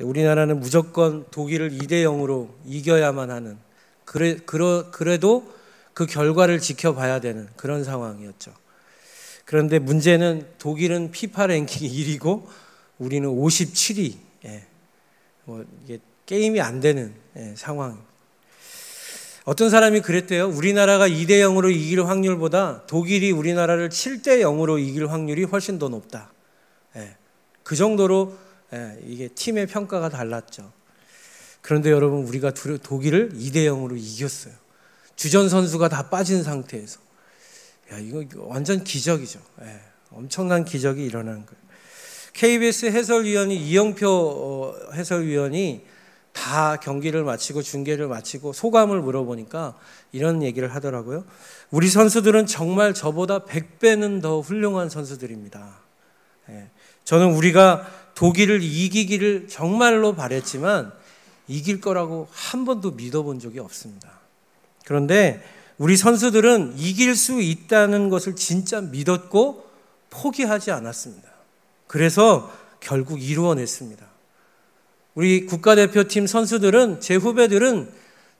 우리나라는 무조건 독일을 2대0으로 이겨야만 하는, 그래도 그 결과를 지켜봐야 되는 그런 상황이었죠. 그런데 문제는 독일은 피파 랭킹 1위고 우리는 57위. 이게 게임이 안 되는 상황. 어떤 사람이 그랬대요. 우리나라가 2대0으로 이길 확률보다 독일이 우리나라를 7대0으로 이길 확률이 훨씬 더 높다. 그 정도로 이게 팀의 평가가 달랐죠. 그런데 여러분, 우리가 독일을 2대0으로 이겼어요. 주전 선수가 다 빠진 상태에서. 이거 완전 기적이죠. 엄청난 기적이 일어난 거예요. KBS 해설위원이 이영표 해설위원이 다 경기를 마치고 중계를 마치고 소감을 물어보니까 이런 얘기를 하더라고요. 우리 선수들은 정말 저보다 100배는 더 훌륭한 선수들입니다. 저는 우리가 독일을 이기기를 정말로 바랬지만 이길 거라고 한 번도 믿어본 적이 없습니다. 그런데 우리 선수들은 이길 수 있다는 것을 진짜 믿었고 포기하지 않았습니다. 그래서 결국 이루어냈습니다. 우리 국가대표팀 선수들은, 제 후배들은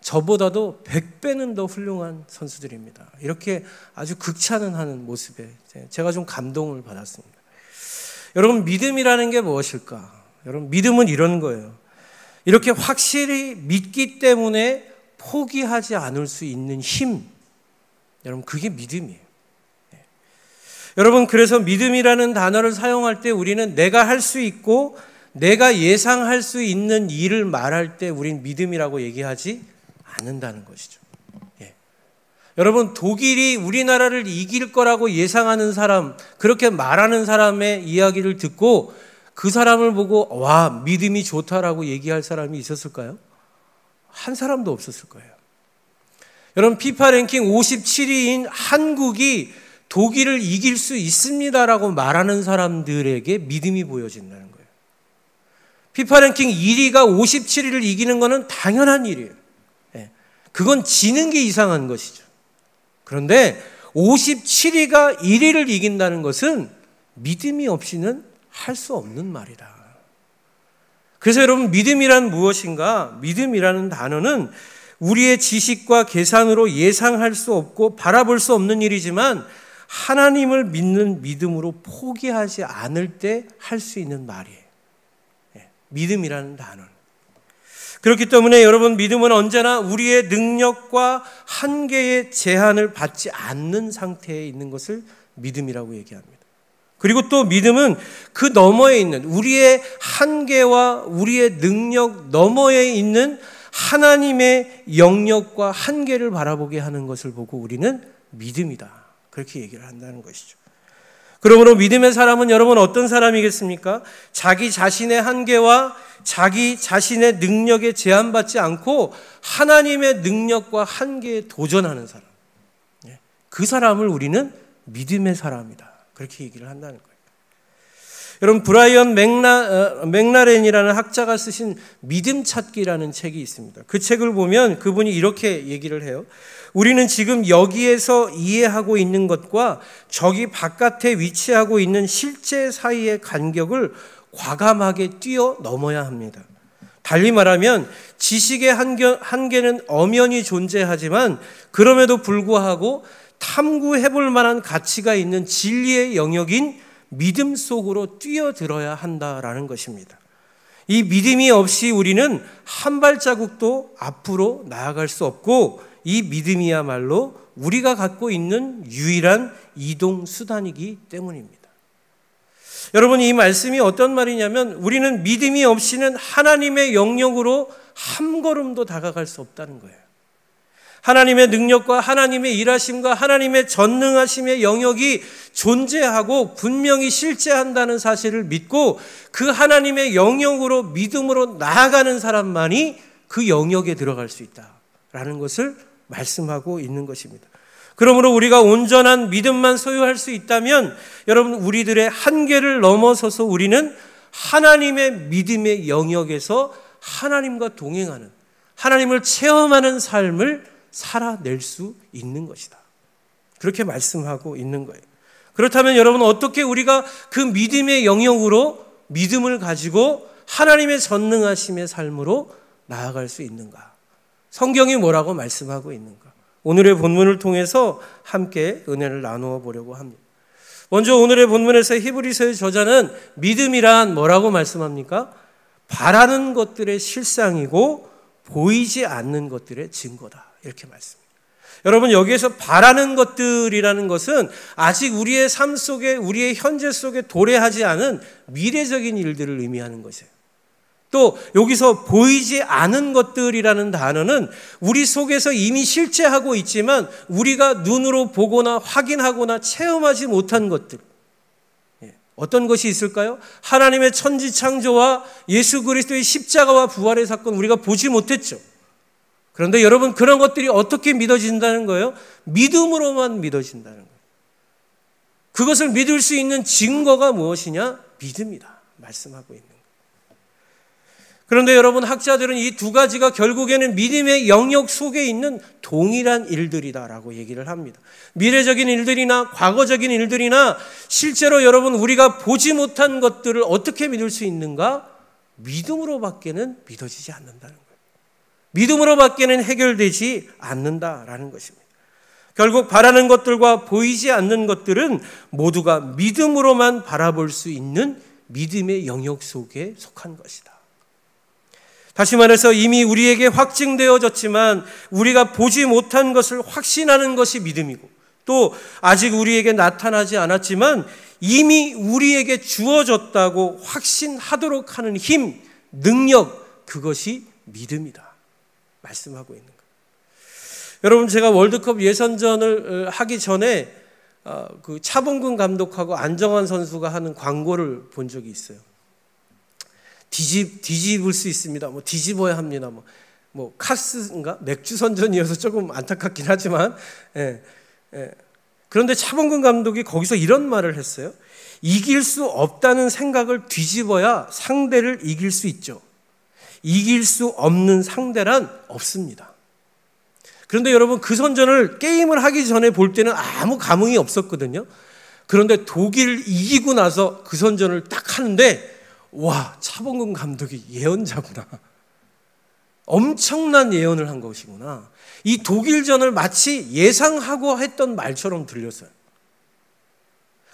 저보다도 100배는 더 훌륭한 선수들입니다. 이렇게 아주 극찬하는 모습에 제가 좀 감동을 받았습니다. 여러분, 믿음이라는 게 무엇일까? 여러분, 믿음은 이런 거예요. 이렇게 확실히 믿기 때문에 포기하지 않을 수 있는 힘. 여러분, 그게 믿음이에요. 여러분, 그래서 믿음이라는 단어를 사용할 때 우리는 내가 할 수 있고 내가 예상할 수 있는 일을 말할 때 우린 믿음이라고 얘기하지 않는다는 것이죠. 여러분, 독일이 우리나라를 이길 거라고 예상하는 사람, 그렇게 말하는 사람의 이야기를 듣고 그 사람을 보고 와, 믿음이 좋다라고 얘기할 사람이 있었을까요? 한 사람도 없었을 거예요. 여러분, 피파 랭킹 57위인 한국이 독일을 이길 수 있습니다라고 말하는 사람들에게 믿음이 보여진다는 거예요. 피파 랭킹 1위가 57위를 이기는 것은 당연한 일이에요. 그건 지는 게 이상한 것이죠. 그런데 57위가 1위를 이긴다는 것은 믿음이 없이는 할 수 없는 말이다. 그래서 여러분, 믿음이란 무엇인가? 믿음이라는 단어는 우리의 지식과 계산으로 예상할 수 없고 바라볼 수 없는 일이지만 하나님을 믿는 믿음으로 포기하지 않을 때 할 수 있는 말이에요. 믿음이라는 단어는. 그렇기 때문에 여러분, 믿음은 언제나 우리의 능력과 한계의 제한을 받지 않는 상태에 있는 것을 믿음이라고 얘기합니다. 그리고 또 믿음은 그 너머에 있는 우리의 한계와 우리의 능력 너머에 있는 하나님의 영역과 한계를 바라보게 하는 것을 보고 우리는 믿음이다, 그렇게 얘기를 한다는 것이죠. 그러므로 믿음의 사람은 여러분 어떤 사람이겠습니까? 자기 자신의 한계와 자기 자신의 능력에 제한받지 않고 하나님의 능력과 한계에 도전하는 사람. 그 사람을 우리는 믿음의 사람이다, 그렇게 얘기를 한다는 거예요. 여러분, 브라이언 맥라렌이라는 학자가 쓰신 믿음 찾기라는 책이 있습니다. 그 책을 보면 그분이 이렇게 얘기를 해요. 우리는 지금 여기에서 이해하고 있는 것과 저기 바깥에 위치하고 있는 실제 사이의 간격을 과감하게 뛰어넘어야 합니다. 달리 말하면 지식의 한계는 엄연히 존재하지만 그럼에도 불구하고 탐구해볼 만한 가치가 있는 진리의 영역인 믿음 속으로 뛰어들어야 한다라는 것입니다. 이 믿음이 없이 우리는 한 발자국도 앞으로 나아갈 수 없고 이 믿음이야말로 우리가 갖고 있는 유일한 이동 수단이기 때문입니다. 여러분, 이 말씀이 어떤 말이냐면 우리는 믿음이 없이는 하나님의 영역으로 한 걸음도 다가갈 수 없다는 거예요. 하나님의 능력과 하나님의 일하심과 하나님의 전능하심의 영역이 존재하고 분명히 실제한다는 사실을 믿고 그 하나님의 영역으로 믿음으로 나아가는 사람만이 그 영역에 들어갈 수 있다라는 것을 말씀하고 있는 것입니다. 그러므로 우리가 온전한 믿음만 소유할 수 있다면 여러분, 우리들의 한계를 넘어서서 우리는 하나님의 믿음의 영역에서 하나님과 동행하는, 하나님을 체험하는 삶을 살아낼 수 있는 것이다, 그렇게 말씀하고 있는 거예요. 그렇다면 여러분, 어떻게 우리가 그 믿음의 영역으로 믿음을 가지고 하나님의 전능하심의 삶으로 나아갈 수 있는가? 성경이 뭐라고 말씀하고 있는가? 오늘의 본문을 통해서 함께 은혜를 나누어 보려고 합니다. 먼저 오늘의 본문에서 히브리서의 저자는 믿음이란 뭐라고 말씀합니까? 바라는 것들의 실상이고 보이지 않는 것들의 증거다. 이렇게 말씀합니다. 여러분, 여기에서 바라는 것들이라는 것은 아직 우리의 삶 속에, 우리의 현재 속에 도래하지 않은 미래적인 일들을 의미하는 것이에요. 또 여기서 보이지 않은 것들이라는 단어는 우리 속에서 이미 실제하고 있지만 우리가 눈으로 보거나 확인하거나 체험하지 못한 것들. 어떤 것이 있을까요? 하나님의 천지창조와 예수 그리스도의 십자가와 부활의 사건, 우리가 보지 못했죠. 그런데 여러분, 그런 것들이 어떻게 믿어진다는 거예요? 믿음으로만 믿어진다는 거예요. 그것을 믿을 수 있는 증거가 무엇이냐? 믿음이다 말씀하고 있는 거예요. 그런데 여러분, 학자들은 이 두 가지가 결국에는 믿음의 영역 속에 있는 동일한 일들이다라고 얘기를 합니다. 미래적인 일들이나 과거적인 일들이나 실제로 여러분, 우리가 보지 못한 것들을 어떻게 믿을 수 있는가? 믿음으로밖에는 믿어지지 않는다는 거예요. 믿음으로밖에는 해결되지 않는다라는 것입니다. 결국 바라는 것들과 보이지 않는 것들은 모두가 믿음으로만 바라볼 수 있는 믿음의 영역 속에 속한 것이다. 다시 말해서 이미 우리에게 확증되어졌지만 우리가 보지 못한 것을 확신하는 것이 믿음이고, 또 아직 우리에게 나타나지 않았지만 이미 우리에게 주어졌다고 확신하도록 하는 힘, 능력, 그것이 믿음이다 말씀하고 있는 거예요. 여러분, 제가 월드컵 예선전을 하기 전에 그 차범근 감독하고 안정환 선수가 하는 광고를 본 적이 있어요. 뒤집을 수 있습니다. 뭐 뒤집어야 합니다. 뭐 카스인가 맥주 선전이어서 조금 안타깝긴 하지만, 그런데 차범근 감독이 거기서 이런 말을 했어요. 이길 수 없다는 생각을 뒤집어야 상대를 이길 수 있죠. 이길 수 없는 상대란 없습니다. 그런데 여러분, 그 선전을 게임을 하기 전에 볼 때는 아무 감흥이 없었거든요. 그런데 독일을 이기고 나서 그 선전을 딱 하는데, 와, 차범근 감독이 예언자구나. 엄청난 예언을 한 것이구나. 이 독일전을 마치 예상하고 했던 말처럼 들렸어요.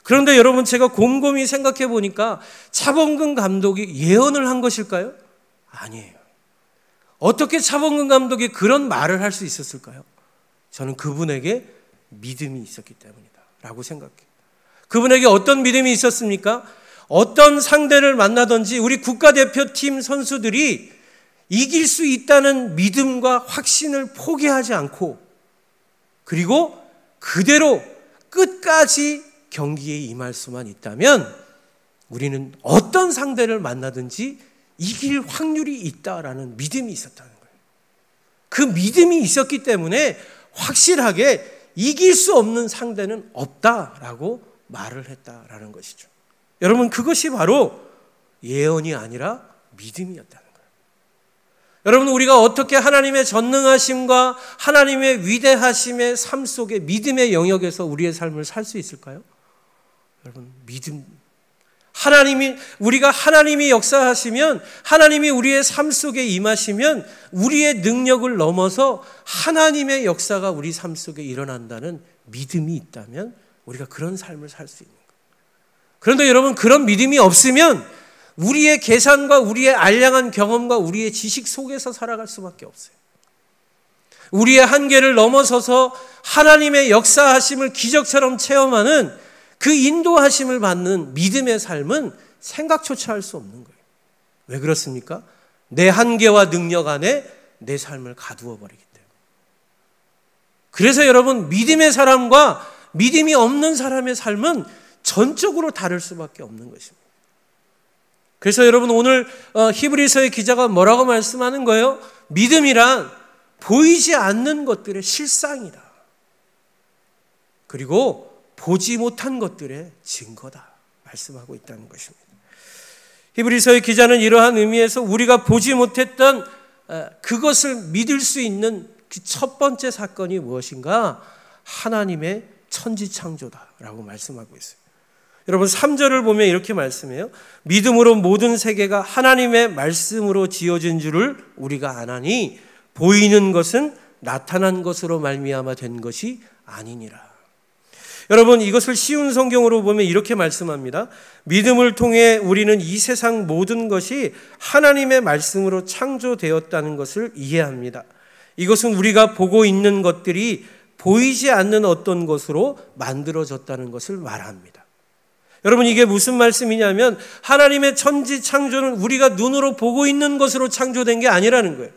그런데 여러분, 제가 곰곰이 생각해 보니까 차범근 감독이 예언을 한 것일까요? 아니에요. 어떻게 차범근 감독이 그런 말을 할 수 있었을까요? 저는 그분에게 믿음이 있었기 때문이다 라고 생각해요. 그분에게 어떤 믿음이 있었습니까? 어떤 상대를 만나든지 우리 국가대표팀 선수들이 이길 수 있다는 믿음과 확신을 포기하지 않고, 그리고 그대로 끝까지 경기에 임할 수만 있다면 우리는 어떤 상대를 만나든지 이길 확률이 있다라는 믿음이 있었다는 거예요. 그 믿음이 있었기 때문에 확실하게 이길 수 없는 상대는 없다라고 말을 했다라는 것이죠. 여러분, 그것이 바로 예언이 아니라 믿음이었다는 거예요. 여러분, 우리가 어떻게 하나님의 전능하심과 하나님의 위대하심의 삶 속에 믿음의 영역에서 우리의 삶을 살 수 있을까요? 여러분, 믿음. 우리가 하나님이 역사하시면, 하나님이 우리의 삶 속에 임하시면 우리의 능력을 넘어서 하나님의 역사가 우리 삶 속에 일어난다는 믿음이 있다면 우리가 그런 삶을 살 수 있는 거예요. 그런데 여러분, 그런 믿음이 없으면 우리의 계산과 우리의 알량한 경험과 우리의 지식 속에서 살아갈 수밖에 없어요. 우리의 한계를 넘어서서 하나님의 역사하심을 기적처럼 체험하는 그 인도하심을 받는 믿음의 삶은 생각조차 할 수 없는 거예요. 왜 그렇습니까? 내 한계와 능력 안에 내 삶을 가두어 버리기 때문에. 그래서 여러분, 믿음의 사람과 믿음이 없는 사람의 삶은 전적으로 다를 수밖에 없는 것입니다. 그래서 여러분, 오늘 히브리서의 기자가 뭐라고 말씀하는 거예요? 믿음이란 보이지 않는 것들의 실상이다. 그리고 보지 못한 것들의 증거다 말씀하고 있다는 것입니다. 히브리서의 기자는 이러한 의미에서 우리가 보지 못했던 그것을 믿을 수 있는 그 첫 번째 사건이 무엇인가? 하나님의 천지창조다라고 말씀하고 있어요. 여러분 3절을 보면 이렇게 말씀해요. 믿음으로 모든 세계가 하나님의 말씀으로 지어진 줄을 우리가 아나니 보이는 것은 나타난 것으로 말미암아 된 것이 아니니라. 여러분 이것을 쉬운 성경으로 보면 이렇게 말씀합니다. 믿음을 통해 우리는 이 세상 모든 것이 하나님의 말씀으로 창조되었다는 것을 이해합니다. 이것은 우리가 보고 있는 것들이 보이지 않는 어떤 것으로 만들어졌다는 것을 말합니다. 여러분 이게 무슨 말씀이냐면 하나님의 천지 창조는 우리가 눈으로 보고 있는 것으로 창조된 게 아니라는 거예요.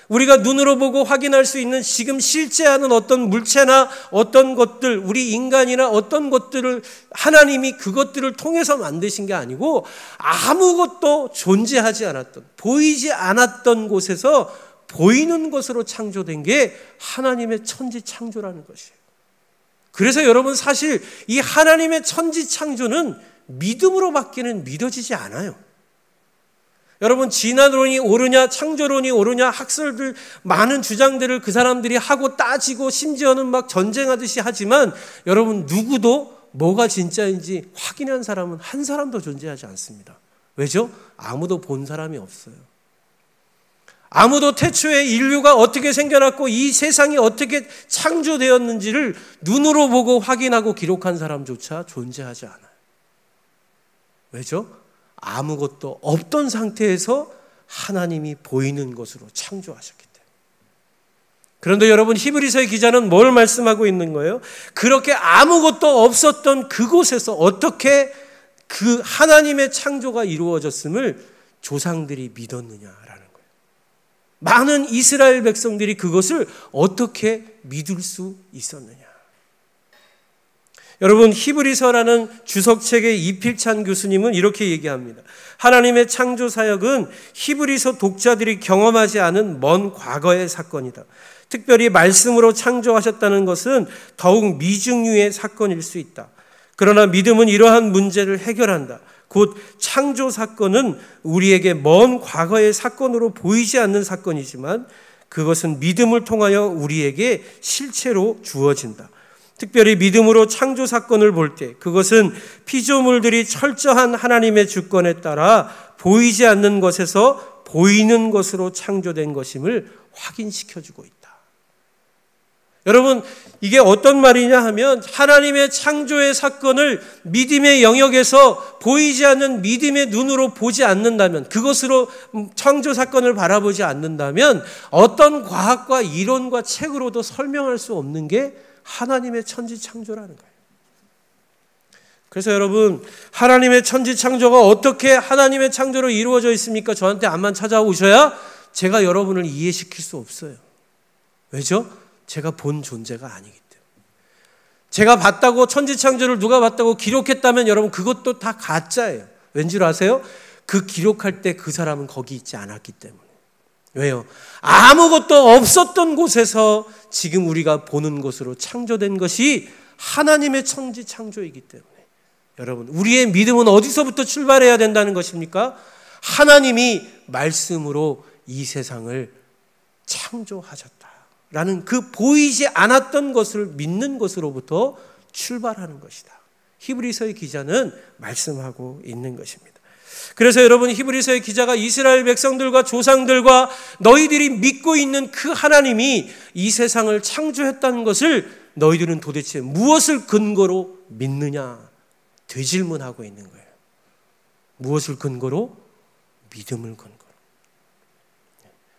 우리가 눈으로 보고 확인할 수 있는 지금 실제하는 어떤 물체나 어떤 것들, 우리 인간이나 어떤 것들을 하나님이 그것들을 통해서 만드신 게 아니고 아무것도 존재하지 않았던, 보이지 않았던 곳에서 보이는 것으로 창조된 게 하나님의 천지 창조라는 것이에요. 그래서 여러분 사실 이 하나님의 천지 창조는 믿음으로밖에는 믿어지지 않아요. 여러분 진화론이 옳으냐 창조론이 옳으냐 학설들 많은 주장들을 그 사람들이 하고 따지고 심지어는 막 전쟁하듯이 하지만 여러분 누구도 뭐가 진짜인지 확인한 사람은 한 사람도 존재하지 않습니다. 왜죠? 아무도 본 사람이 없어요. 아무도 태초에 인류가 어떻게 생겨났고 이 세상이 어떻게 창조되었는지를 눈으로 보고 확인하고 기록한 사람조차 존재하지 않아요. 왜죠? 아무것도 없던 상태에서 하나님이 보이는 것으로 창조하셨기 때문에. 그런데 여러분 히브리서의 기자는 뭘 말씀하고 있는 거예요? 그렇게 아무것도 없었던 그곳에서 어떻게 그 하나님의 창조가 이루어졌음을 조상들이 믿었느냐라는 거예요. 많은 이스라엘 백성들이 그것을 어떻게 믿을 수 있었느냐. 여러분 히브리서라는 주석책의 이필찬 교수님은 이렇게 얘기합니다. 하나님의 창조 사역은 히브리서 독자들이 경험하지 않은 먼 과거의 사건이다. 특별히 말씀으로 창조하셨다는 것은 더욱 미중유의 사건일 수 있다. 그러나 믿음은 이러한 문제를 해결한다. 곧 창조 사건은 우리에게 먼 과거의 사건으로 보이지 않는 사건이지만 그것은 믿음을 통하여 우리에게 실체로 주어진다. 특별히 믿음으로 창조 사건을 볼 때 그것은 피조물들이 철저한 하나님의 주권에 따라 보이지 않는 것에서 보이는 것으로 창조된 것임을 확인시켜주고 있다. 여러분 이게 어떤 말이냐 하면 하나님의 창조의 사건을 믿음의 영역에서 보이지 않는 믿음의 눈으로 보지 않는다면, 그것으로 창조 사건을 바라보지 않는다면 어떤 과학과 이론과 책으로도 설명할 수 없는 게 하나님의 천지 창조라는 거예요. 그래서 여러분 하나님의 천지 창조가 어떻게 하나님의 창조로 이루어져 있습니까? 저한테 암만 찾아오셔야 제가 여러분을 이해시킬 수 없어요. 왜죠? 제가 본 존재가 아니기 때문에. 제가 봤다고 천지 창조를 누가 봤다고 기록했다면 여러분 그것도 다 가짜예요. 왠지 아세요? 그 기록할 때 그 사람은 거기 있지 않았기 때문에. 왜요? 아무것도 없었던 곳에서 지금 우리가 보는 것으로 창조된 것이 하나님의 천지 창조이기 때문에 여러분 우리의 믿음은 어디서부터 출발해야 된다는 것입니까? 하나님이 말씀으로 이 세상을 창조하셨다라는 그 보이지 않았던 것을 믿는 것으로부터 출발하는 것이다. 히브리서의 기자는 말씀하고 있는 것입니다. 그래서 여러분 히브리서의 기자가 이스라엘 백성들과 조상들과 너희들이 믿고 있는 그 하나님이 이 세상을 창조했다는 것을 너희들은 도대체 무엇을 근거로 믿느냐 되질문하고 있는 거예요. 무엇을 근거로? 믿음을 근거로.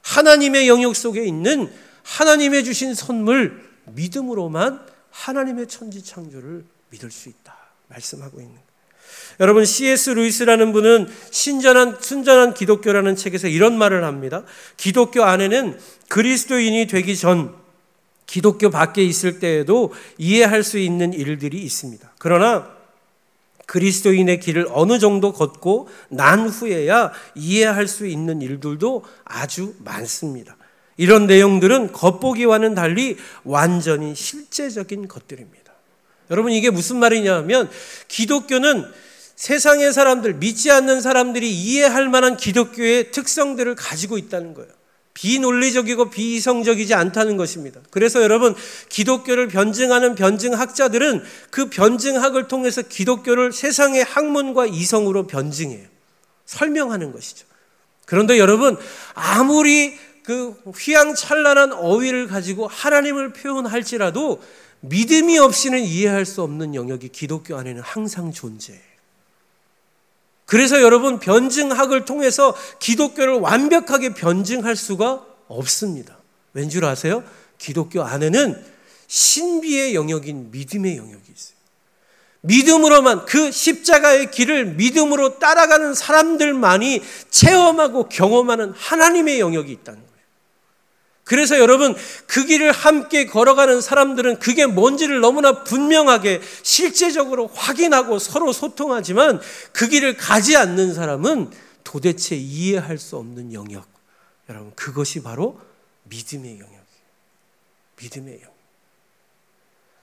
하나님의 영역 속에 있는 하나님의 주신 선물 믿음으로만 하나님의 천지 창조를 믿을 수 있다 말씀하고 있는 거예요. 여러분 C.S. 루이스라는 분은 순전한 기독교라는 책에서 이런 말을 합니다. 기독교 안에는 그리스도인이 되기 전 기독교 밖에 있을 때에도 이해할 수 있는 일들이 있습니다. 그러나 그리스도인의 길을 어느 정도 걷고 난 후에야 이해할 수 있는 일들도 아주 많습니다. 이런 내용들은 겉보기와는 달리 완전히 실제적인 것들입니다. 여러분 이게 무슨 말이냐 하면 기독교는 세상의 사람들, 믿지 않는 사람들이 이해할 만한 기독교의 특성들을 가지고 있다는 거예요. 비논리적이고 비이성적이지 않다는 것입니다. 그래서 여러분, 기독교를 변증하는 변증학자들은 그 변증학을 통해서 기독교를 세상의 학문과 이성으로 변증해요. 설명하는 것이죠. 그런데 여러분, 아무리 그 휘황찬란한 어휘를 가지고 하나님을 표현할지라도 믿음이 없이는 이해할 수 없는 영역이 기독교 안에는 항상 존재해요. 그래서 여러분, 변증학을 통해서 기독교를 완벽하게 변증할 수가 없습니다. 왠 줄 아세요? 기독교 안에는 신비의 영역인 믿음의 영역이 있어요. 믿음으로만, 그 십자가의 길을 믿음으로 따라가는 사람들만이 체험하고 경험하는 하나님의 영역이 있다는 거예요. 그래서 여러분, 그 길을 함께 걸어가는 사람들은 그게 뭔지를 너무나 분명하게 실제적으로 확인하고 서로 소통하지만, 그 길을 가지 않는 사람은 도대체 이해할 수 없는 영역, 여러분, 그것이 바로 믿음의 영역이에요. 믿음의 영역.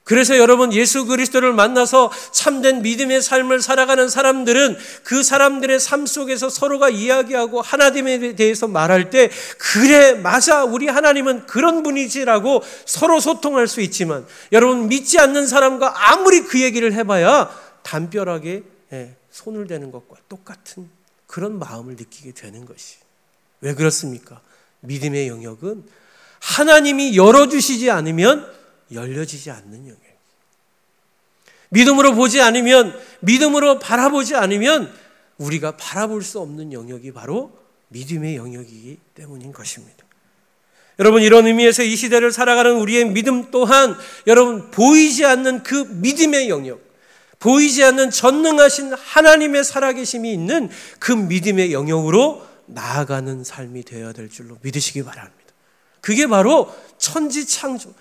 그래서 여러분, 예수 그리스도를 만나서 참된 믿음의 삶을 살아가는 사람들은 그 사람들의 삶 속에서 서로가 이야기하고 하나님에 대해서 말할 때, 그래, 맞아, 우리 하나님은 그런 분이지라고 서로 소통할 수 있지만, 여러분, 믿지 않는 사람과 아무리 그 얘기를 해봐야 담벼락에 손을 대는 것과 똑같은 그런 마음을 느끼게 되는 것이. 왜 그렇습니까? 믿음의 영역은 하나님이 열어주시지 않으면 열려지지 않는 영역. 믿음으로 보지 않으면, 믿음으로 바라보지 않으면 우리가 바라볼 수 없는 영역이 바로 믿음의 영역이기 때문인 것입니다. 여러분, 이런 의미에서 이 시대를 살아가는 우리의 믿음 또한 여러분, 보이지 않는 그 믿음의 영역, 보이지 않는 전능하신 하나님의 살아계심이 있는 그 믿음의 영역으로 나아가는 삶이 되어야 될 줄로 믿으시기 바랍니다. 그게 바로 천지창조,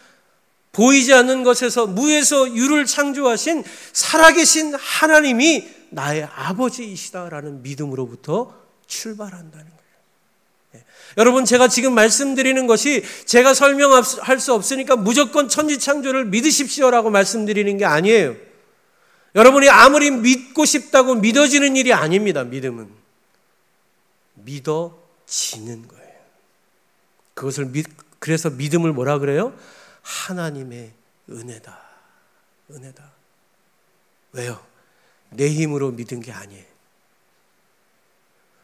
보이지 않는 것에서 무에서 유를 창조하신 살아계신 하나님이 나의 아버지이시다라는 믿음으로부터 출발한다는 거예요. 여러분, 제가 지금 말씀드리는 것이 제가 설명할 수 없으니까 무조건 천지창조를 믿으십시오라고 말씀드리는 게 아니에요. 여러분이 아무리 믿고 싶다고 믿어지는 일이 아닙니다. 믿음은 믿어지는 거예요. 그래서 믿음을 뭐라 그래요? 하나님의 은혜다. 은혜다. 왜요? 내 힘으로 믿은 게 아니에요.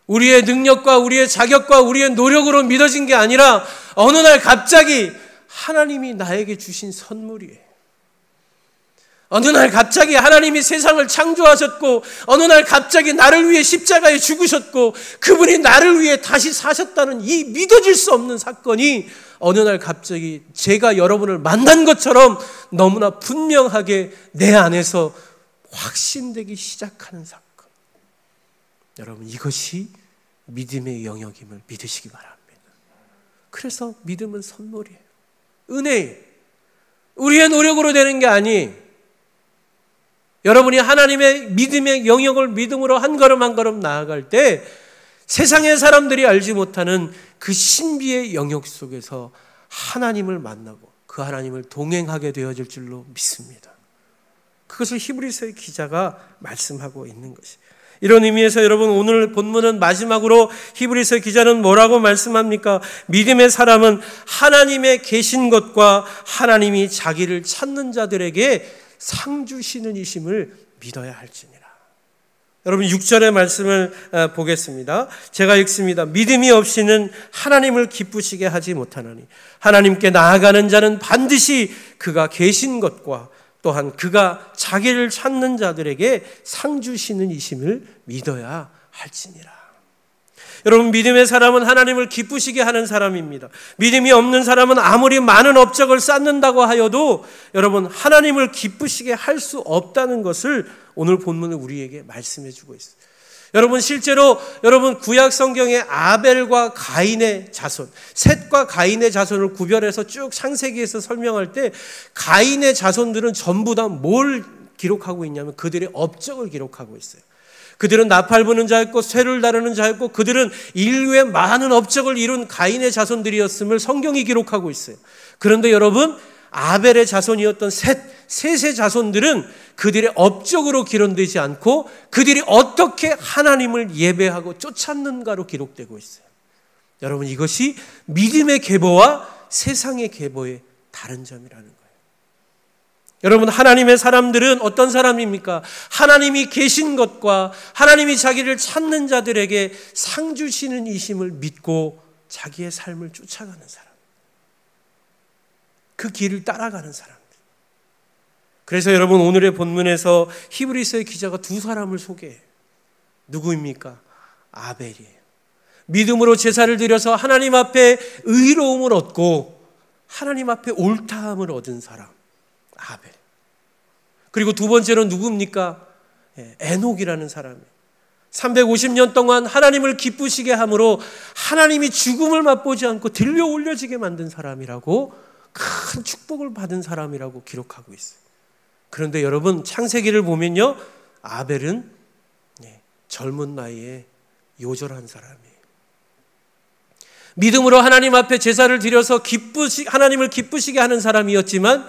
우리의 능력과 우리의 자격과 우리의 노력으로 믿어진 게 아니라 어느 날 갑자기 하나님이 나에게 주신 선물이에요. 어느 날 갑자기 하나님이 세상을 창조하셨고, 어느 날 갑자기 나를 위해 십자가에 죽으셨고, 그분이 나를 위해 다시 사셨다는 이 믿어질 수 없는 사건이 어느 날 갑자기 제가 여러분을 만난 것처럼 너무나 분명하게 내 안에서 확신되기 시작하는 사건. 여러분, 이것이 믿음의 영역임을 믿으시기 바랍니다. 그래서 믿음은 선물이에요. 은혜예요. 우리의 노력으로 되는 게 아니에요. 여러분이 하나님의 믿음의 영역을 믿음으로 한 걸음 한 걸음 나아갈 때 세상의 사람들이 알지 못하는 그 신비의 영역 속에서 하나님을 만나고 그 하나님을 동행하게 되어질 줄로 믿습니다. 그것을 히브리서의 기자가 말씀하고 있는 것이. 이런 의미에서 여러분, 오늘 본문은 마지막으로 히브리서 기자는 뭐라고 말씀합니까? 믿음의 사람은 하나님의 계신 것과 하나님이 자기를 찾는 자들에게 상 주시는 이심을 믿어야 할지니라. 여러분, 6절의 말씀을 보겠습니다. 제가 읽습니다. 믿음이 없이는 하나님을 기쁘시게 하지 못하나니 하나님께 나아가는 자는 반드시 그가 계신 것과 또한 그가 자기를 찾는 자들에게 상 주시는 이심을 믿어야 할지니라. 여러분, 믿음의 사람은 하나님을 기쁘시게 하는 사람입니다. 믿음이 없는 사람은 아무리 많은 업적을 쌓는다고 하여도 여러분, 하나님을 기쁘시게 할 수 없다는 것을 오늘 본문은 우리에게 말씀해 주고 있어요. 여러분, 실제로 여러분 구약 성경의 아벨과 가인의 자손, 셋과 가인의 자손을 구별해서 쭉 창세기에서 설명할 때 가인의 자손들은 전부 다 뭘 기록하고 있냐면 그들의 업적을 기록하고 있어요. 그들은 나팔 부는 자였고 쇠를 다루는 자였고 그들은 인류의 많은 업적을 이룬 가인의 자손들이었음을 성경이 기록하고 있어요. 그런데 여러분, 아벨의 자손이었던 셋의 자손들은 그들의 업적으로 기록되지 않고 그들이 어떻게 하나님을 예배하고 쫓았는가로 기록되고 있어요. 여러분, 이것이 믿음의 계보와 세상의 계보의 다른 점이라는 거예요. 여러분, 하나님의 사람들은 어떤 사람입니까? 하나님이 계신 것과 하나님이 자기를 찾는 자들에게 상 주시는 이심을 믿고 자기의 삶을 쫓아가는 사람, 그 길을 따라가는 사람들. 그래서 여러분, 오늘의 본문에서 히브리서의 기자가 두 사람을 소개해요. 누구입니까? 아벨이에요. 믿음으로 제사를 드려서 하나님 앞에 의로움을 얻고 하나님 앞에 옳다함을 얻은 사람, 아벨. 그리고 두 번째로 누굽니까? 에녹이라는 사람이에요. 350년 동안 하나님을 기쁘시게 함으로 하나님이 죽음을 맛보지 않고 들려 올려지게 만든 사람이라고, 큰 축복을 받은 사람이라고 기록하고 있어요. 그런데 여러분, 창세기를 보면요, 아벨은 젊은 나이에 요절한 사람이에요. 믿음으로 하나님 앞에 제사를 드려서 하나님을 기쁘시게 하는 사람이었지만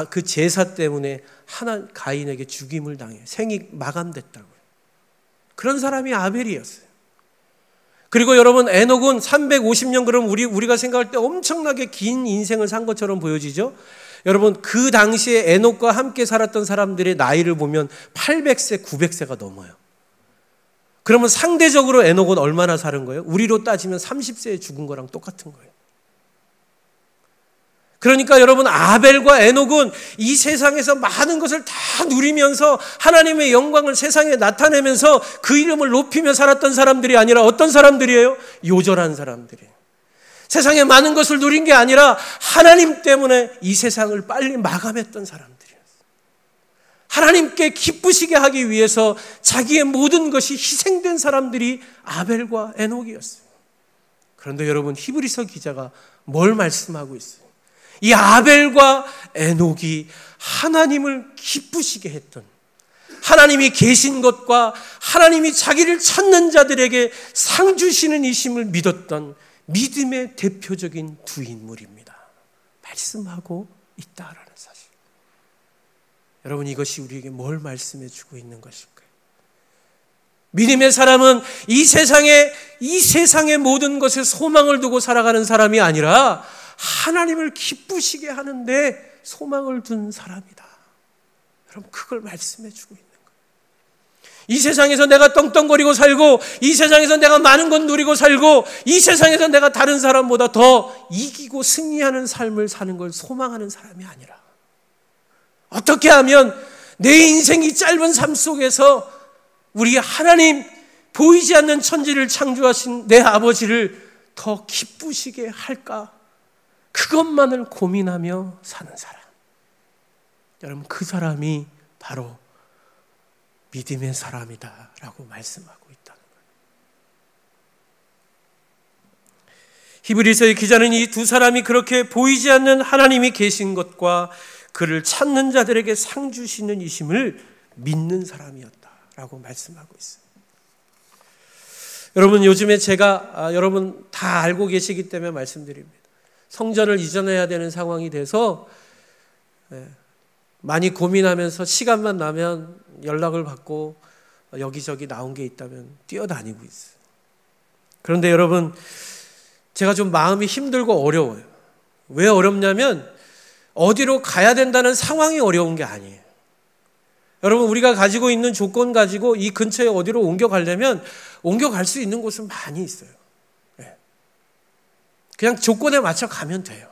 그 제사 때문에 가인에게 죽임을 당해 생이 마감됐다고요. 그런 사람이 아벨이었어요. 그리고 여러분, 에녹은 350년, 그럼 우리가 생각할 때 엄청나게 긴 인생을 산 것처럼 보여지죠. 여러분, 그 당시에 에녹과 함께 살았던 사람들의 나이를 보면 800세, 900세가 넘어요. 그러면 상대적으로 에녹은 얼마나 사는 거예요? 우리로 따지면 30세에 죽은 거랑 똑같은 거예요. 그러니까 여러분, 아벨과 에녹은 이 세상에서 많은 것을 다 누리면서 하나님의 영광을 세상에 나타내면서 그 이름을 높이며 살았던 사람들이 아니라 어떤 사람들이에요? 요절한 사람들이에요. 세상에 많은 것을 누린 게 아니라 하나님 때문에 이 세상을 빨리 마감했던 사람들이에요. 하나님께 기쁘시게 하기 위해서 자기의 모든 것이 희생된 사람들이 아벨과 에녹이었어요. 그런데 여러분, 히브리서 기자가 뭘 말씀하고 있어요? 이 아벨과 에녹이 하나님을 기쁘시게 했던, 하나님이 계신 것과 하나님이 자기를 찾는 자들에게 상 주시는 이심을 믿었던 믿음의 대표적인 두 인물입니다. 말씀하고 있다라는 사실. 여러분, 이것이 우리에게 뭘 말씀해 주고 있는 것일까요? 믿음의 사람은 이 세상의 모든 것에 소망을 두고 살아가는 사람이 아니라 하나님을 기쁘시게 하는데 소망을 둔 사람이다. 여러분, 그걸 말씀해 주고 있는 거예요. 이 세상에서 내가 떵떵거리고 살고, 이 세상에서 내가 많은 것 누리고 살고, 이 세상에서 내가 다른 사람보다 더 이기고 승리하는 삶을 사는 걸 소망하는 사람이 아니라, 어떻게 하면 내 인생이 짧은 삶 속에서 우리 하나님, 보이지 않는 천지를 창조하신 내 아버지를 더 기쁘시게 할까, 그것만을 고민하며 사는 사람. 여러분, 그 사람이 바로 믿음의 사람이다라고 말씀하고 있다는 거예요. 히브리서의 기자는 이 두 사람이 그렇게 보이지 않는 하나님이 계신 것과 그를 찾는 자들에게 상 주시는 이심을 믿는 사람이었다라고 말씀하고 있어요. 여러분, 요즘에 제가 여러분 다 알고 계시기 때문에 말씀드립니다. 성전을 이전해야 되는 상황이 돼서 많이 고민하면서 시간만 나면 연락을 받고 여기저기 나온 게 있다면 뛰어다니고 있어요. 그런데 여러분, 제가 좀 마음이 힘들고 어려워요. 왜 어렵냐면 어디로 가야 된다는 상황이 어려운 게 아니에요. 여러분, 우리가 가지고 있는 조건 가지고 이 근처에 어디로 옮겨가려면 옮겨갈 수 있는 곳은 많이 있어요. 그냥 조건에 맞춰 가면 돼요.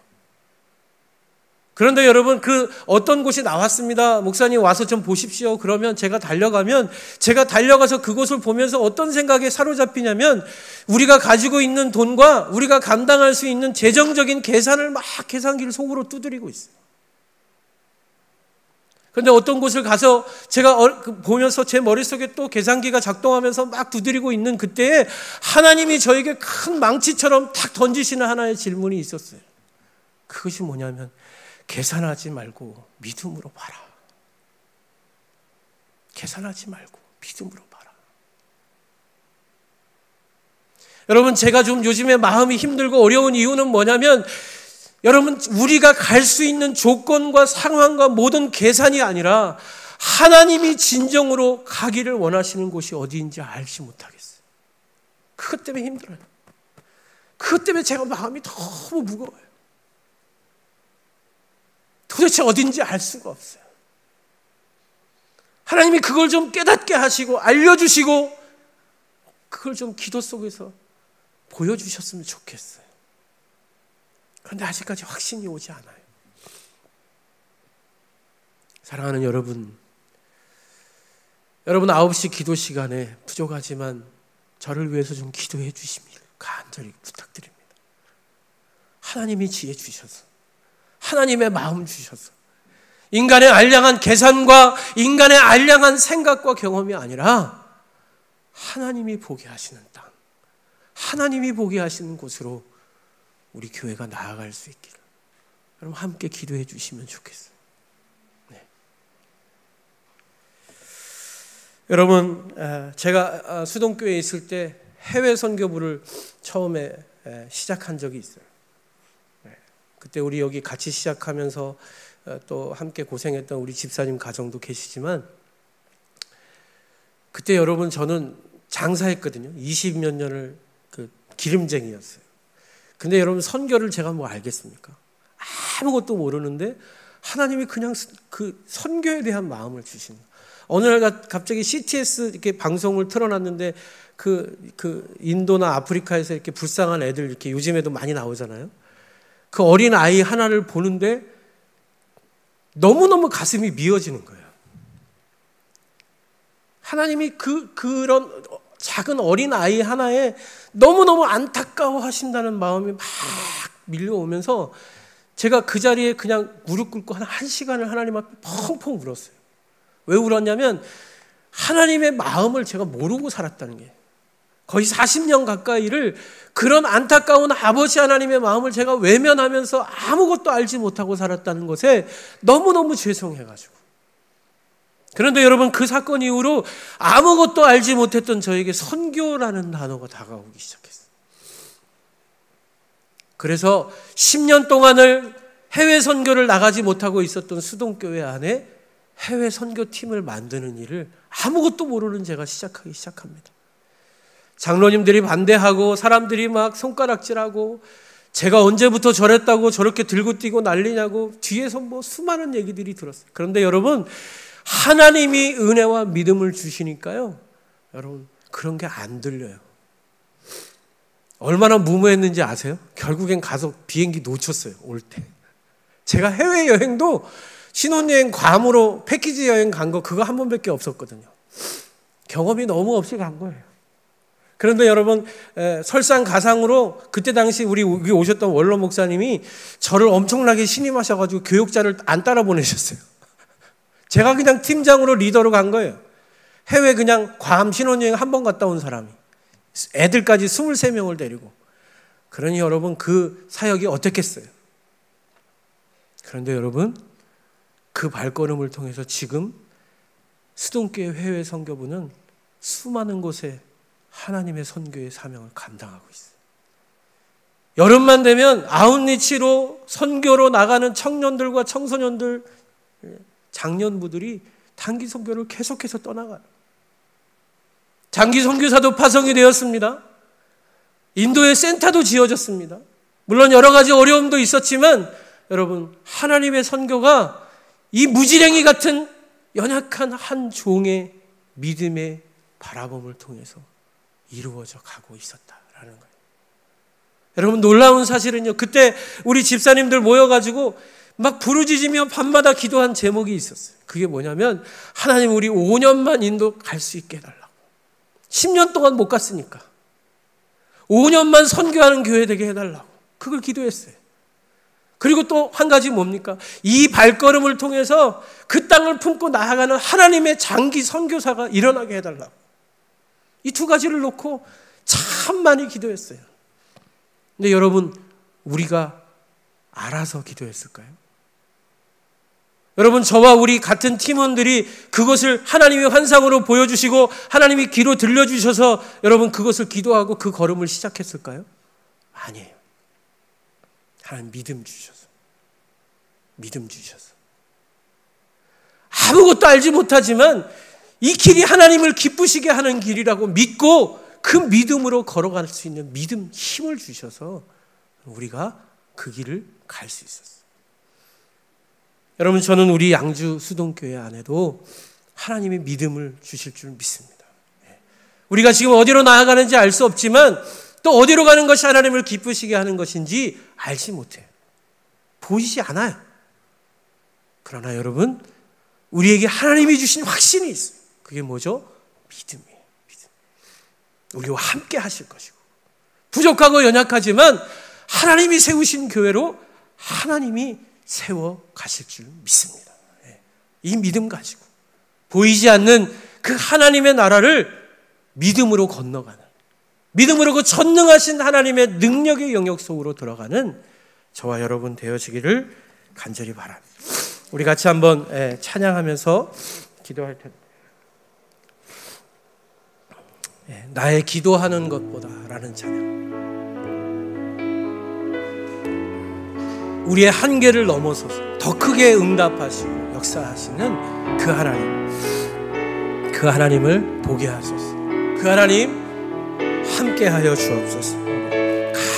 그런데 여러분, 그 어떤 곳이 나왔습니다, 목사님 와서 좀 보십시오, 그러면 제가 달려가서 그곳을 보면서 어떤 생각에 사로잡히냐면, 우리가 가지고 있는 돈과 우리가 감당할 수 있는 재정적인 계산을 막 계산기를 속으로 두드리고 있어요. 그런데 어떤 곳을 가서 제가 보면서 제 머릿속에 또 계산기가 작동하면서 막 두드리고 있는 그때에 하나님이 저에게 큰 망치처럼 탁 던지시는 하나의 질문이 있었어요. 그것이 뭐냐면, 계산하지 말고 믿음으로 봐라. 계산하지 말고 믿음으로 봐라. 여러분, 제가 좀 요즘에 마음이 힘들고 어려운 이유는 뭐냐면, 여러분, 우리가 갈 수 있는 조건과 상황과 모든 계산이 아니라 하나님이 진정으로 가기를 원하시는 곳이 어디인지 알지 못하겠어요. 그것 때문에 힘들어요. 그 그것 때문에 제가 마음이 너무 무거워요. 도대체 어딘지 알 수가 없어요. 하나님이 그걸 좀 깨닫게 하시고 알려주시고 그걸 좀 기도 속에서 보여주셨으면 좋겠어요. 그런데 아직까지 확신이 오지 않아요. 사랑하는 여러분, 9시 기도 시간에 부족하지만 저를 위해서 좀 기도해 주시길 간절히 부탁드립니다. 하나님이 지혜 주셔서, 하나님의 마음 주셔서, 인간의 알량한 계산과 인간의 알량한 생각과 경험이 아니라 하나님이 보게 하시는 땅, 하나님이 보게 하시는 곳으로 우리 교회가 나아갈 수 있기를 여러분 함께 기도해 주시면 좋겠어요. 네. 여러분, 제가 수동교회에 있을 때 해외 선교부를 처음에 시작한 적이 있어요. 그때 우리 여기 같이 시작하면서 또 함께 고생했던 우리 집사님 가정도 계시지만, 그때 여러분 저는 장사했거든요. 20몇 년을 그 기름쟁이였어요. 근데 여러분 선교를 제가 뭐 알겠습니까? 아무것도 모르는데 하나님이 그냥 그 선교에 대한 마음을 주시는 거예요. 어느 날 갑자기 CTS 이렇게 방송을 틀어놨는데 그 인도나 아프리카에서 이렇게 불쌍한 애들 이렇게 요즘에도 많이 나오잖아요. 그 어린 아이 하나를 보는데 너무너무 가슴이 미어지는 거예요. 하나님이 그런 작은 어린 아이 하나에 너무너무 안타까워 하신다는 마음이 막 밀려오면서 제가 그 자리에 그냥 무릎 꿇고 한 1시간을 하나님 앞에 펑펑 울었어요. 왜 울었냐면 하나님의 마음을 제가 모르고 살았다는 게, 거의 40년 가까이를 그런 안타까운 아버지 하나님의 마음을 제가 외면하면서 아무것도 알지 못하고 살았다는 것에 너무너무 죄송해가지고. 그런데 여러분, 그 사건 이후로 아무것도 알지 못했던 저에게 선교라는 단어가 다가오기 시작했어요. 그래서 10년 동안을 해외 선교를 나가지 못하고 있었던 수동교회 안에 해외 선교팀을 만드는 일을 아무것도 모르는 제가 시작하기 시작합니다. 장로님들이 반대하고 사람들이 막 손가락질하고 제가 언제부터 저랬다고 저렇게 들고 뛰고 난리냐고 뒤에서 뭐 수많은 얘기들이 들었어요. 그런데 여러분, 하나님이 은혜와 믿음을 주시니까요, 여러분 그런 게 안 들려요. 얼마나 무모했는지 아세요? 결국엔 가서 비행기 놓쳤어요. 올 때 제가 해외여행도 신혼여행 괌으로 패키지 여행 간 거 그거 한 번밖에 없었거든요. 경험이 너무 없이 간 거예요. 그런데 여러분, 설상가상으로 그때 당시 우리 오셨던 원로 목사님이 저를 엄청나게 신임하셔가지고 교육자를 안 따라 보내셨어요. 제가 그냥 팀장으로 리더로 간 거예요. 해외 그냥 괌 신혼여행 한 번 갔다 온 사람이 애들까지 23명을 데리고. 그러니 여러분, 그 사역이 어땠겠어요? 그런데 여러분, 그 발걸음을 통해서 지금 수동교회 해외 선교부는 수많은 곳에 하나님의 선교의 사명을 감당하고 있어요. 여름만 되면 아웃리치로 선교로 나가는 청년들과 청소년들, 장년부들이 단기 선교를 계속해서 떠나가요. 장기 선교사도 파송이 되었습니다. 인도에 센터도 지어졌습니다. 물론 여러 가지 어려움도 있었지만 여러분, 하나님의 선교가 이 무지랭이 같은 연약한 한 종의 믿음의 바라봄을 통해서 이루어져 가고 있었다라는 거예요. 여러분, 놀라운 사실은요, 그때 우리 집사님들 모여가지고 막 부르짖으며 밤마다 기도한 제목이 있었어요. 그게 뭐냐면, 하나님 우리 5년만 인도 갈 수 있게 해달라고. 10년 동안 못 갔으니까 5년만 선교하는 교회 되게 해달라고 그걸 기도했어요. 그리고 또 한 가지 뭡니까? 이 발걸음을 통해서 그 땅을 품고 나아가는 하나님의 장기 선교사가 일어나게 해달라고. 이 두 가지를 놓고 참 많이 기도했어요. 근데 여러분, 우리가 알아서 기도했을까요? 여러분, 저와 우리 같은 팀원들이 그것을 하나님의 환상으로 보여주시고 하나님이 귀로 들려주셔서 여러분 그것을 기도하고 그 걸음을 시작했을까요? 아니에요. 하나님 믿음 주셔서. 아무것도 알지 못하지만 이 길이 하나님을 기쁘시게 하는 길이라고 믿고 그 믿음으로 걸어갈 수 있는 믿음, 힘을 주셔서 우리가 그 길을 갈 수 있었어요. 여러분, 저는 우리 양주 수동교회 안에도 하나님이 믿음을 주실 줄 믿습니다. 우리가 지금 어디로 나아가는지 알 수 없지만 또 어디로 가는 것이 하나님을 기쁘시게 하는 것인지 알지 못해요. 보이지 않아요. 그러나 여러분, 우리에게 하나님이 주신 확신이 있어요. 그게 뭐죠? 믿음이에요. 믿음. 우리와 함께 하실 것이고, 부족하고 연약하지만 하나님이 세우신 교회로 하나님이 세워 가실 줄 믿습니다. 이 믿음 가지고 보이지 않는 그 하나님의 나라를 믿음으로 건너가는, 믿음으로 그 전능하신 하나님의 능력의 영역 속으로 들어가는 저와 여러분 되어지기를 간절히 바랍니다. 우리 같이 한번 찬양하면서 기도할 텐데, 나의 기도하는 것보다 라는 찬양. 우리의 한계를 넘어서서 더 크게 응답하시고 역사하시는 그 하나님, 그 하나님을 보게 하소서. 그 하나님 함께하여 주옵소서.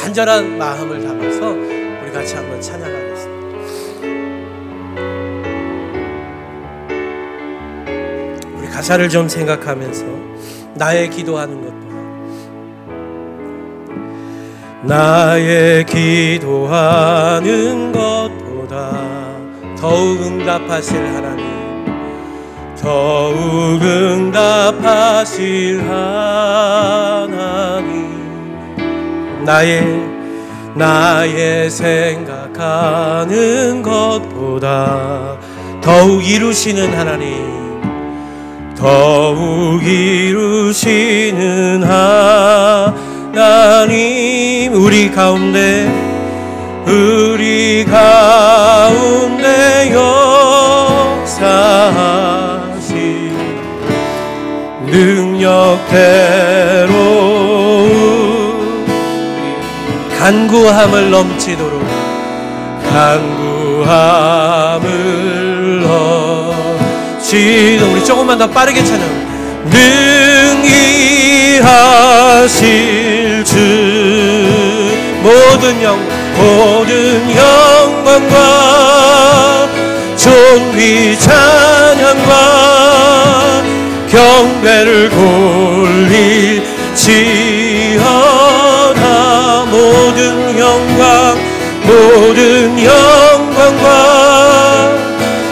간절한 마음을 담아서 우리 같이 한번 찬양하겠습니다. 우리 가사를 좀 생각하면서 나의 기도하는 것보다, 나의 기도하는 것보다 더욱 응답하실 하나님, 더욱 응답하실 하나님, 나의 생각하는 것보다 더욱 이루시는 하나님, 더욱 이루시는 하나님, 우리 가운데 역사하신 능력대로 간구함을 넘치도록, 간구함을 넘치도록, 우리 조금만 더 빠르게 찬양. 능히 하실 주 모든 영광과 존귀 찬양과 경배를 돌릴지어다. 모든 영광과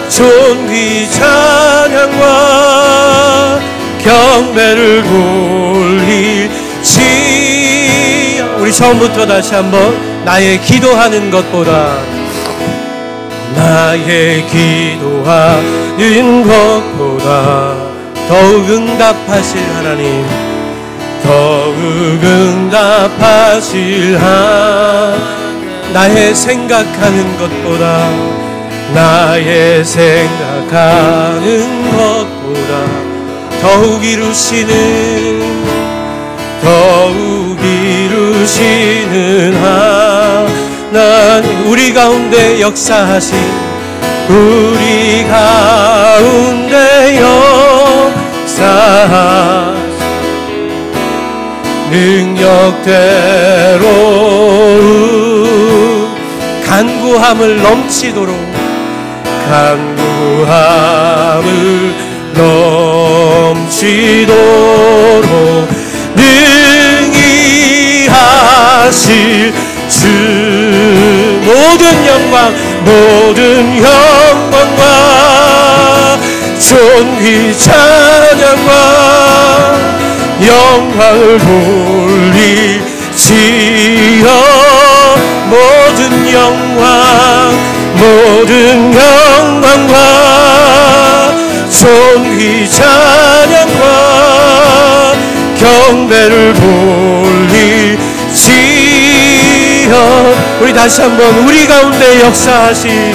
존귀 찬양과 경배를 돌릴지. 우리 처음부터 다시 한번. 나의 기도하는 것보다, 나의 기도하는 것보다 더욱 응답하실 하나님, 더욱 응답하실 하나님, 나의 생각하는 것보다, 나의 생각하는 것보다 더욱 이루시는 하나님, 우리 가운데 역사하신, 우리 가운데 역사하신 능력대로 간구함을 넘치도록, 간구함을 넘치도록 능히 하실 주 모든 영광과 존귀 찬양과 영광을 돌리지어. 모든 영광과 존귀 찬양과 경배를 돌리지어. 우리 다시 한번. 우리 가운데 역사하신,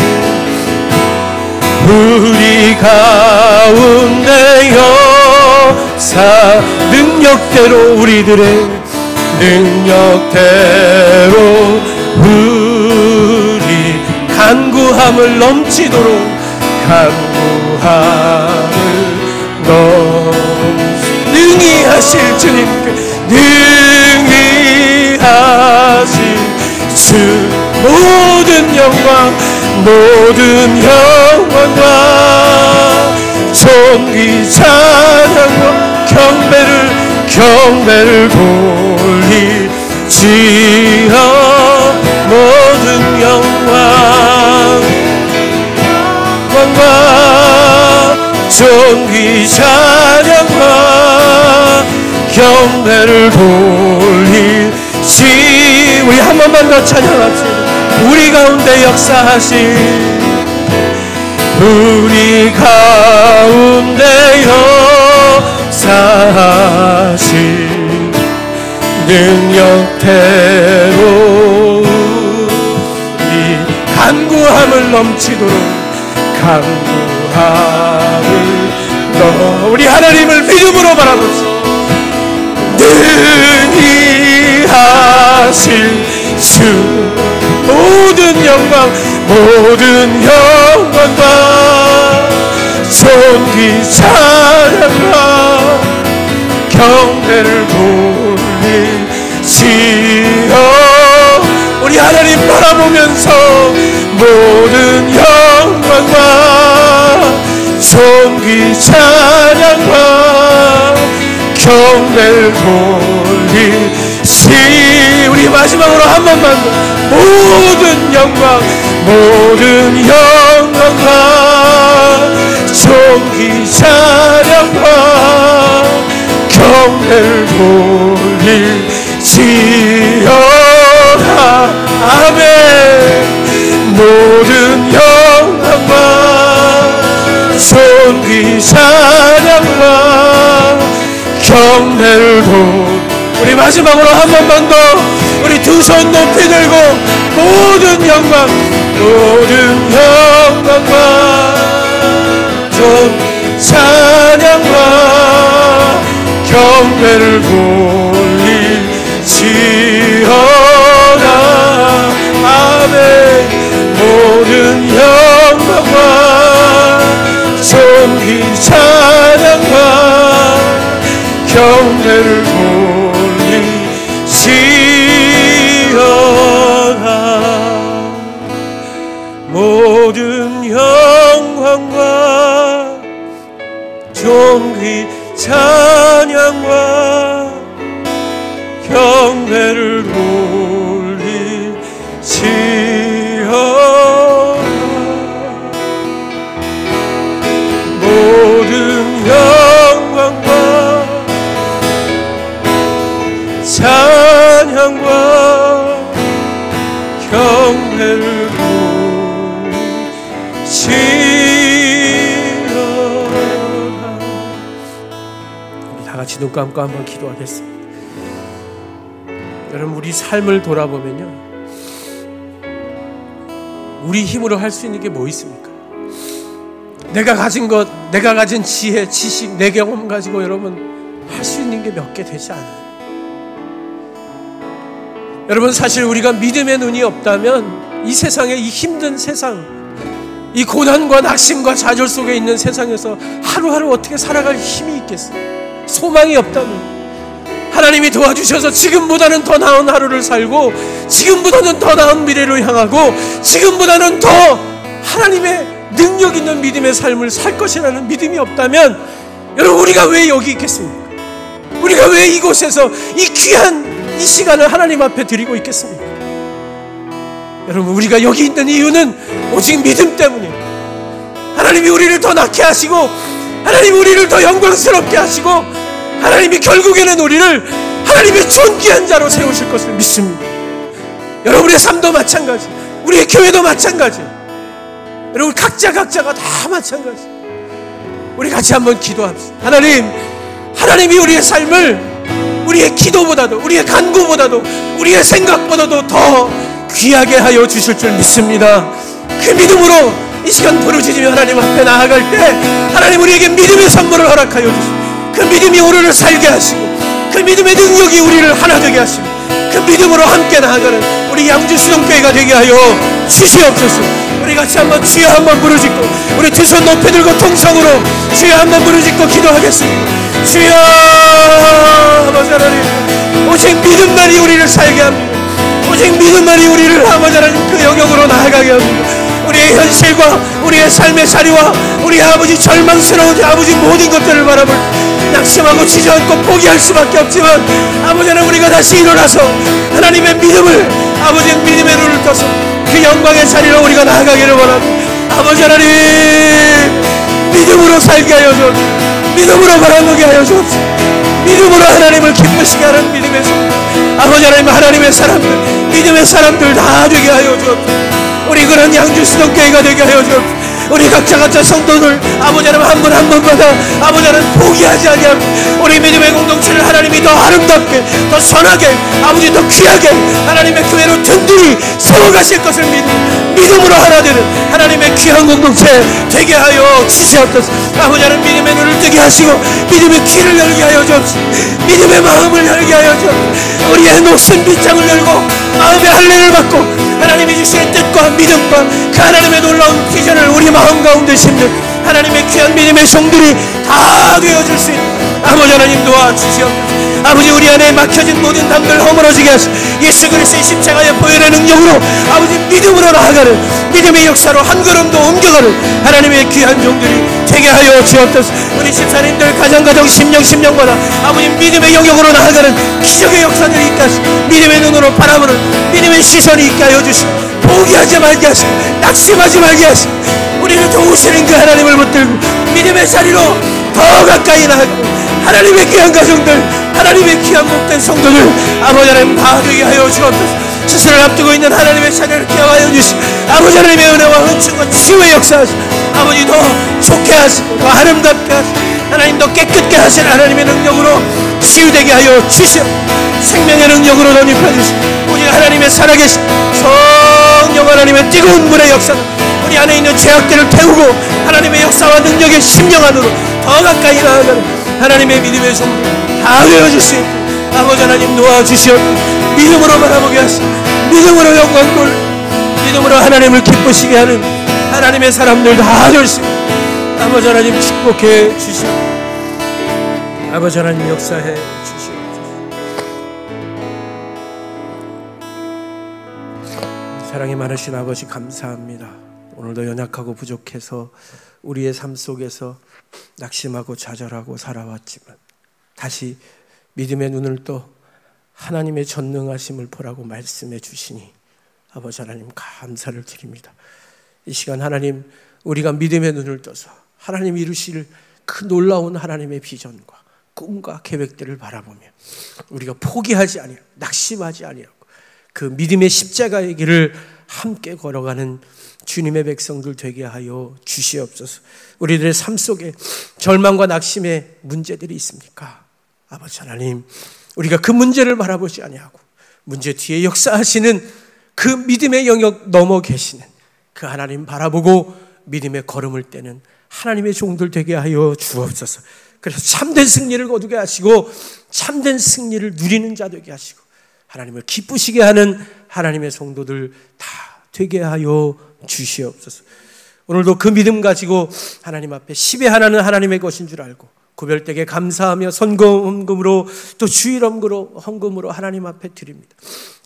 우리 가운데 역사 능력대로, 우리들의 능력대로 우리 간구함을 넘치도록, 간구함을 능히 하실 주님, 능히 하신 주 모든 영광 모든 영광과 존귀 찬양과 경배를 돌리지어 모든 영광과 존귀 찬양과 경배를 돌리지. 우리 한 번만 더 찬양합시다. 우리 가운데 역사하신 우리 가운데 역사하신 능력대로 우리 간구함을 넘치도록 우리 하나님을 믿음으로 바라봅시다. 능히 하신 주 모든 영광 모든 영광과 존귀 찬양과 경배를 돌리지어 우리 하나님 바라보면서 모든 영광과 존귀 찬양과 경배를 돌리지. 우리 마지막으로 한 번만 모든 영광 모든 영광과 존귀 찬양과 경배를 돌리지어다. 아멘. 모든 영광과 존귀 찬양과 경배를 우리 마지막으로 한 번만 더 우리 두 손 높이 들고 모든 영광 모든 영광과 존귀 찬양과 경배를 돌리지어다. 아멘. 모든 영광과 존귀 찬양과 경배를 돌리지어다. 모든 영광과 존귀 찬양과 경배를 돌리지어다. 모든 영광과 찬양과 경배를 돌리지어다. 우리 다 같이 눈 감고 한번 기도하겠습니다. 여러분, 우리 삶을 돌아보면요, 우리 힘으로 할 수 있는 게 뭐 있습니까? 내가 가진 것, 내가 가진 지혜, 지식, 내 경험 가지고 여러분 할 수 있는 게 몇 개 되지 않아요. 여러분, 사실 우리가 믿음의 눈이 없다면 이 세상에, 이 힘든 세상, 이 고난과 낙심과 좌절 속에 있는 세상에서 하루하루 어떻게 살아갈 힘이 있겠어요? 소망이 없다면 하나님이 도와주셔서 지금보다는 더 나은 하루를 살고 지금보다는 더 나은 미래를 향하고 지금보다는 더 하나님의 능력 있는 믿음의 삶을 살 것이라는 믿음이 없다면 여러분, 우리가 왜 여기 있겠습니까? 우리가 왜 이곳에서 이 귀한 이 시간을 하나님 앞에 드리고 있겠습니까? 여러분, 우리가 여기 있는 이유는 오직 믿음 때문이에요. 하나님이 우리를 더 낫게 하시고 하나님이 우리를 더 영광스럽게 하시고 하나님이 결국에는 우리를 하나님의 존귀한 자로 세우실 것을 믿습니다. 여러분의 삶도 마찬가지, 우리의 교회도 마찬가지, 여러분 각자가 다 마찬가지. 우리 같이 한번 기도합시다. 하나님이 우리의 삶을 우리의 기도보다도, 우리의 간구보다도, 우리의 생각보다도 더 귀하게 하여 주실 줄 믿습니다. 그 믿음으로 이 시간 부르짖으며 하나님 앞에 나아갈 때 하나님 우리에게 믿음의 선물을 허락하여 주시고 그 믿음이 우리를 살게 하시고 그 믿음의 능력이 우리를 하나 되게 하시고 그 믿음으로 함께 나아가는 우리 우리 양주수동교회가 되게 하여 주시옵소서. 우리 같이 한번 주여 한번 부르짖고 우리 두 손 높이 들고 통성으로 주여 한번 부르짖고 기도하겠습니다. 주여 아버지 하나님, 오직 믿음만이 우리를 살게 합니다. 오직 믿음만이 우리를 아버지 하나님 그 영역으로 나아가게 합니다. 우리의 현실과 우리의 삶의 자리와 우리 아버지 절망스러운 아버지 모든 것들을 바라볼 낙심하고 주저앉고 포기할 수밖에 없지만 아버지 하나님, 우리가 다시 일어나서 하나님의 믿음을, 아버지 믿음의 눈을 떠서 그 영광의 자리로 우리가 나아가기를 원합니다. 아버지 하나님, 믿음으로 살게 하여 주옵소서. 믿음으로 바라보게 하여 주옵소서. 믿음으로 하나님을 기쁘시게 하는 믿음의 사람, 아버지 하나님, 하나님의 사람들, 믿음의 사람들 다 되게 하여 주옵소서. 우리 그런 양주수동교회가 되게 하여 주옵소서. 우리 각자 성도들 아버지 하나님 한 분 한 분마다 아버지 하나님 포기하지 아니하고 우리 믿음의 공동체를 하나님이 더 아름답게, 더 선하게, 아버지 더 귀하게 하나님의 교회로 든든히 세워가실 것을 믿음으로 하나 되는 하나님의 귀한 공동체 되게 하여 주시옵소서. 아버지 하나님, 믿음의 눈을 뜨게 하시고 믿음의 귀를 열게 하여 주옵소서. 믿음의 마음을 열게 하여 주옵소서. 우리의 녹슨 빗장을 열고 마음의 할례를 받고 하나님이 주시는 뜻과 믿음과 그 하나님의 놀라운 비전을 우리 마음 가운데 심는 하나님의 귀한 믿음의 종들이 다 되어줄 수 있는 아버지 하나님 도와주시옵소서. 아버지, 우리 안에 막혀진 모든 담들 허물어지게 하시고 예수 그리스도의 십자가의 보혈의 능력으로 아버지 믿음으로 나아가는 믿음의 역사로 한 걸음도 옮겨가는 하나님의 귀한 종들이 되게 하여 주옵소서. 우리 집사님들 가정 심령마다 아버지 믿음의 영역으로 나아가는 기적의 역사들이 있게 하시고 믿음의 눈으로 바라보는 믿음의 시선이 있게 하여 주시고 포기하지 말게 하시고 낙심하지 말게 하시고 우리를 도우시는 그 하나님을 붙들고 믿음의 자리로 더 가까이 나아가고 하나님의 귀한 가정들, 하나님의 귀한 복된 성도들 아버지 하나님 다 되게 하여 주옵소서. 스스로를 앞두고 있는 하나님의 자녀를 기억하여 주시고 아버지 하나님의 은혜와 은총과 치유의 역사하시고 아버지 더 좋게 하시고 더 아름답게 하시고 하나님 더 깨끗게 하신 하나님의 능력으로 치유되게 하여 주시옵소서. 생명의 능력으로 덧입혀 주시고 오직 하나님의 살아계신 성령 하나님의 뜨거운 물의 역사로 우리 안에 있는 죄악들을 태우고 하나님의 역사와 능력의 심령 안으로 더 가까이 나아가는 하나님의 믿음의 종들 다 되어줄 수 있도록 아버지 하나님 도와주시옵소서. 믿음으로 바라보게 하시고 믿음으로 영광 돌 믿음으로 하나님을 기쁘시게 하는 하나님의 사람들 다 될 수 있도록 아버지 하나님 축복해 주시옵소서. 아버지 하나님 역사해 주시옵소서. 사랑이 많으신 아버지 감사합니다. 오늘도 연약하고 부족해서 우리의 삶 속에서 낙심하고 좌절하고 살아왔지만 다시 믿음의 눈을 떠 하나님의 전능하심을 보라고 말씀해 주시니 아버지 하나님 감사를 드립니다. 이 시간 하나님, 우리가 믿음의 눈을 떠서 하나님 이루실 그 놀라운 하나님의 비전과 꿈과 계획들을 바라보며 우리가 포기하지 아니하고 낙심하지 아니하고 그 믿음의 십자가의 길을 함께 걸어가는 주님의 백성들 되게 하여 주시옵소서. 우리들의 삶 속에 절망과 낙심의 문제들이 있습니까? 아버지 하나님, 우리가 그 문제를 바라보지 아니하고 문제 뒤에 역사하시는 그 믿음의 영역 넘어 계시는 그 하나님 바라보고 믿음의 걸음을 떼는 하나님의 종들 되게 하여 주옵소서. 그래서 참된 승리를 거두게 하시고 참된 승리를 누리는 자 되게 하시고 하나님을 기쁘시게 하는 하나님의 성도들 다 되게 하여 주시옵소서. 오늘도 그 믿음 가지고 하나님 앞에 시배하나는 하나님의 것인 줄 알고 구별되게 감사하며 헌금으로 또 주일헌금으로 헌금으로 하나님 앞에 드립니다.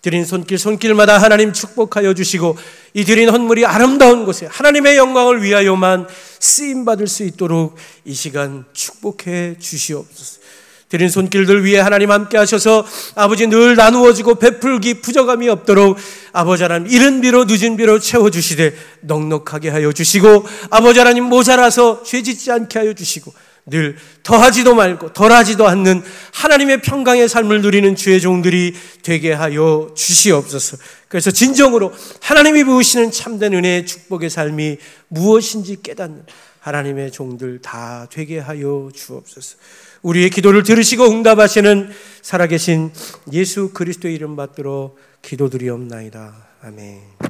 드린 손길마다 하나님 축복하여 주시고 이 드린 헌물이 아름다운 곳에 하나님의 영광을 위하여만 쓰임받을 수 있도록 이 시간 축복해 주시옵소서. 드린 손길들 위에 하나님 함께 하셔서 아버지 늘 나누어지고 베풀기 부족함이 없도록 아버지 하나님 이른 비로 늦은 비로 채워주시되 넉넉하게 하여 주시고 아버지 하나님 모자라서 죄짓지 않게 하여 주시고 늘 더하지도 말고 덜하지도 않는 하나님의 평강의 삶을 누리는 주의 종들이 되게 하여 주시옵소서. 그래서 진정으로 하나님이 부으시는 참된 은혜의 축복의 삶이 무엇인지 깨닫는 하나님의 종들 다 되게 하여 주옵소서. 우리의 기도를 들으시고 응답하시는 살아계신 예수 그리스도의 이름 받들어 기도드리옵나이다. 아멘.